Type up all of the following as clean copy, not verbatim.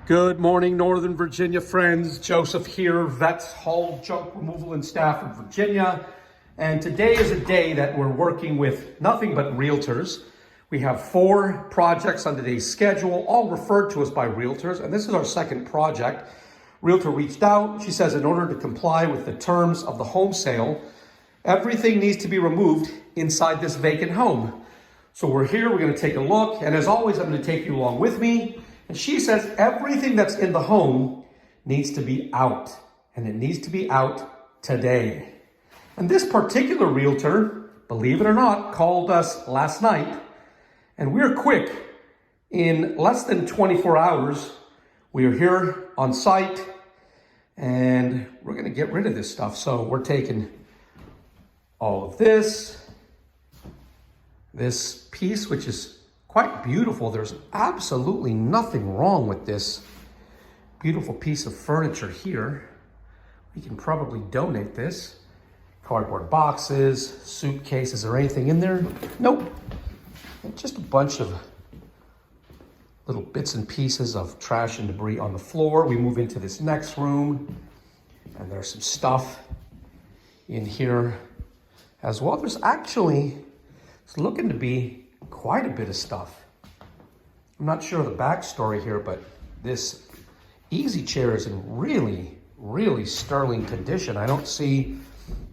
Good morning, Northern Virginia friends. Joseph here, VETS Haul Junk Removal in Stafford, Virginia. And today is a day that we're working with nothing but realtors. We have 4 projects on today's schedule, all referred to us by realtors. And this is our second project. Realtor reached out. She says in order to comply with the terms of the home sale, everything needs to be removed inside this vacant home. So we're here, we're going to take a look. And as always, I'm going to take you along with me. And she says everything that's in the home needs to be out, and it needs to be out today. And this particular realtor, believe it or not, called us last night, and we're quick. In less than 24 hours, we are here on site, and we're gonna get rid of this stuff. So we're taking all of this piece, which is quite beautiful. There's absolutely nothing wrong with this beautiful piece of furniture here. We can probably donate this. Cardboard boxes, suitcases, or anything in there? Nope. And just a bunch of little bits and pieces of trash and debris on the floor. We move into this next room, and there's some stuff in here as well. There's actually, it's looking to be quite a bit of stuff. I'm not sure of the backstory here, but this easy chair is in really, really sterling condition. I don't see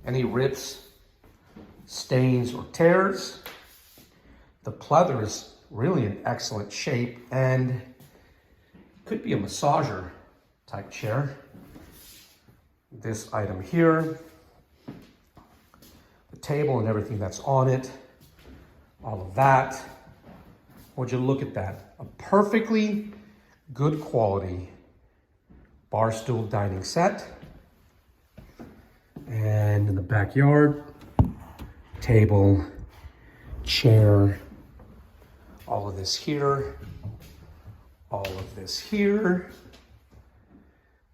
any rips, stains, or tears. The pleather is really in excellent shape and could be a massager type chair. This item here, the table and everything that's on it, all of that. Would you look at that? A perfectly good quality bar stool dining set. And in the backyard, table, chair, all of this here, all of this here,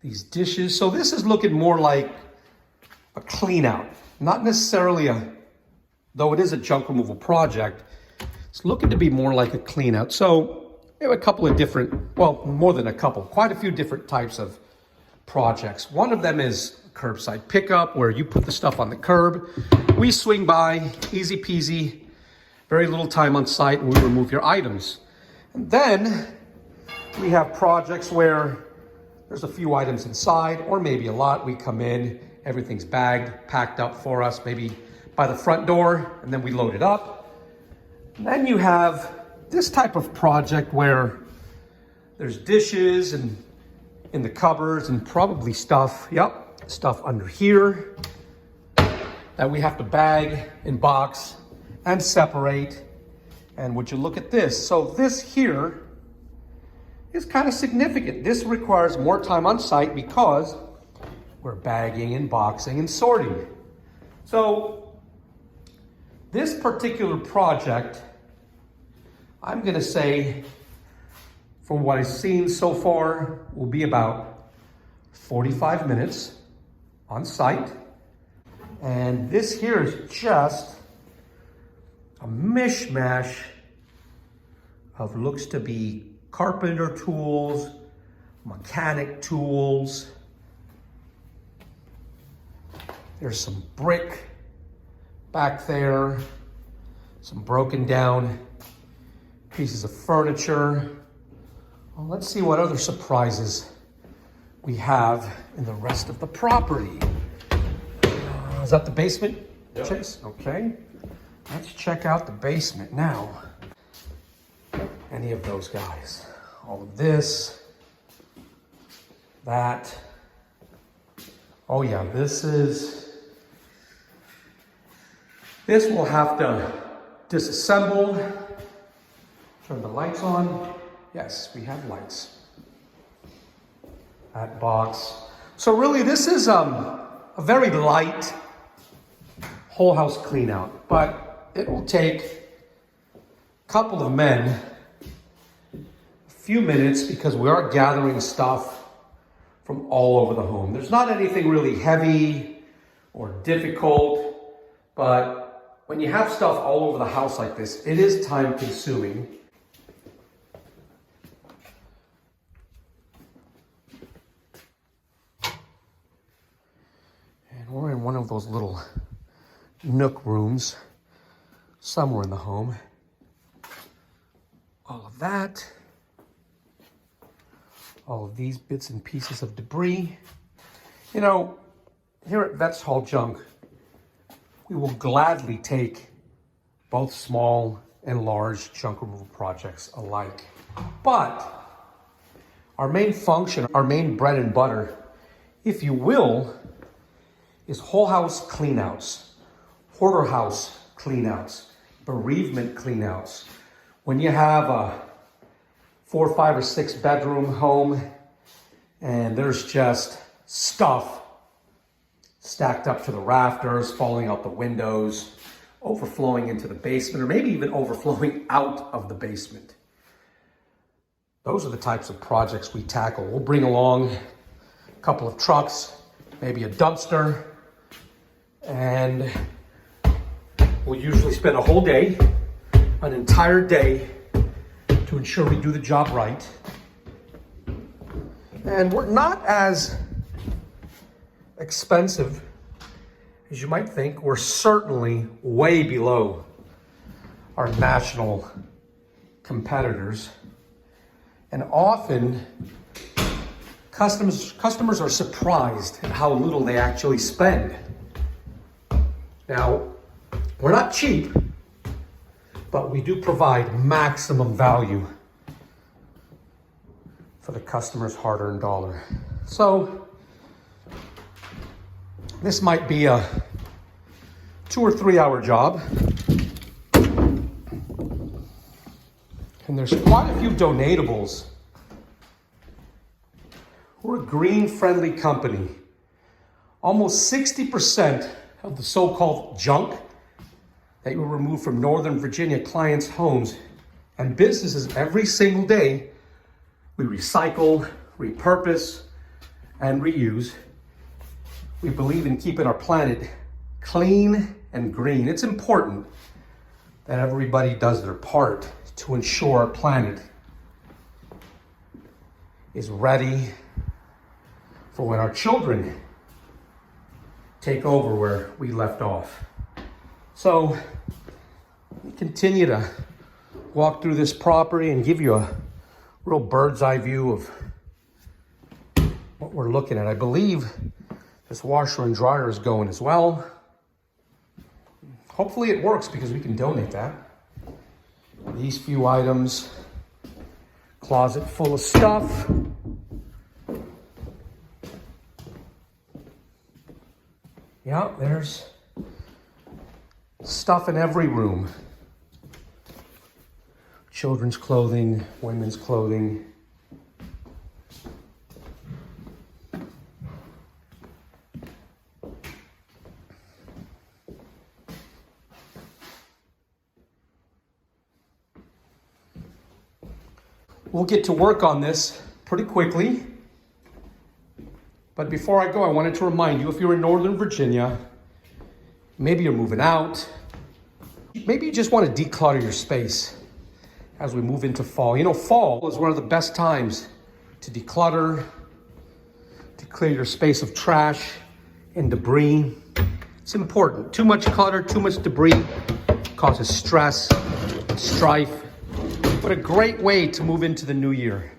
these dishes. So this is looking more like a clean out, not necessarily though it is a junk removal project, it's looking to be more like a clean out. So we have a couple of different, well, more than a couple, quite a few different types of projects. One of them is curbside pickup, where you put the stuff on the curb. We swing by, easy peasy, very little time on site, and we remove your items. And then we have projects where there's a few items inside, or maybe a lot. We come in, everything's bagged, packed up for us, maybe by the front door, and then we load it up. And then you have this type of project where there's dishes and in the cupboards and probably stuff, stuff under here that we have to bag and box and separate. And would you look at this? So this here is kind of significant. This requires more time on site because we're bagging and boxing and sorting. So this particular project, I'm going to say, from what I've seen so far, will be about 45 minutes on site. And this here is just a mishmash of looks to be carpenter tools, mechanic tools. There's some brick back there, some broken down pieces of furniture. Well, let's see what other surprises we have in the rest of the property. Is that the basement, yep. Chase? Okay. Let's check out the basement now. Any of those guys. All of this, that. Oh yeah, this will have to disassemble. Turn the lights on. Yes, we have lights. That box. So really this is a very light whole house clean out, but it will take a couple of men a few minutes because we are gathering stuff from all over the home. There's not anything really heavy or difficult, but when you have stuff all over the house like this, it is time consuming. those little nook rooms somewhere in the home. All of that. All of these bits and pieces of debris. You know, here at Vets Haul Junk, we will gladly take both small and large junk removal projects alike. But our main function, our main bread and butter, if you will, is whole house cleanouts, hoarder house cleanouts, bereavement cleanouts. When you have a 4, 5, or 6 bedroom home and there's just stuff stacked up to the rafters, falling out the windows, overflowing into the basement, or maybe even overflowing out of the basement. Those are the types of projects we tackle. We'll bring along a couple of trucks, maybe a dumpster, and we'll usually spend a whole day, an entire day, to ensure we do the job right. And we're not as expensive as you might think. We're certainly way below our national competitors. And often, customers are surprised at how little they actually spend. Now, we're not cheap, but we do provide maximum value for the customer's hard-earned dollar. So, this might be a 2 or 3 hour job. And there's quite a few donatables. We're a green-friendly company. Almost 60% of the so-called junk that you remove from Northern Virginia clients' homes and businesses every single day, we recycle, repurpose, and reuse. We believe in keeping our planet clean and green. It's important that everybody does their part to ensure our planet is ready for when our children take over where we left off. So we continue to walk through this property and give you a real bird's eye view of what we're looking at. I believe this washer and dryer is going as well. Hopefully it works because we can donate that. These few items, closet full of stuff. Yeah, there's stuff in every room. Children's clothing, women's clothing. We'll get to work on this pretty quickly. But before I go, I wanted to remind you, if you're in Northern Virginia, maybe you're moving out, maybe you just want to declutter your space as we move into fall. You know, fall is one of the best times to declutter, to clear your space of trash and debris. It's important. Too much clutter, too much debris causes stress, strife. But a great way to move into the new year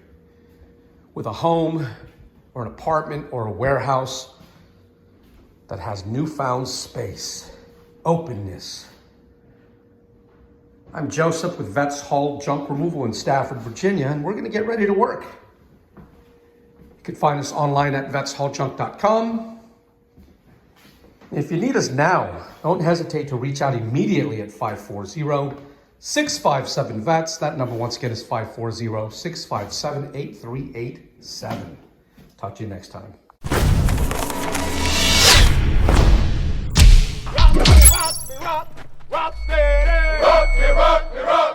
with a home or an apartment or a warehouse that has newfound space, openness. I'm Joseph with Vets Haul Junk Removal in Stafford, Virginia, and we're going to get ready to work. You can find us online at vetshauljunk.com. If you need us now, don't hesitate to reach out immediately at 540-657-VETS. That number once again is 540-657-8387. Talk to you next time. Rock me, rock me, rock, rock steady. Rock me, rock me, rock.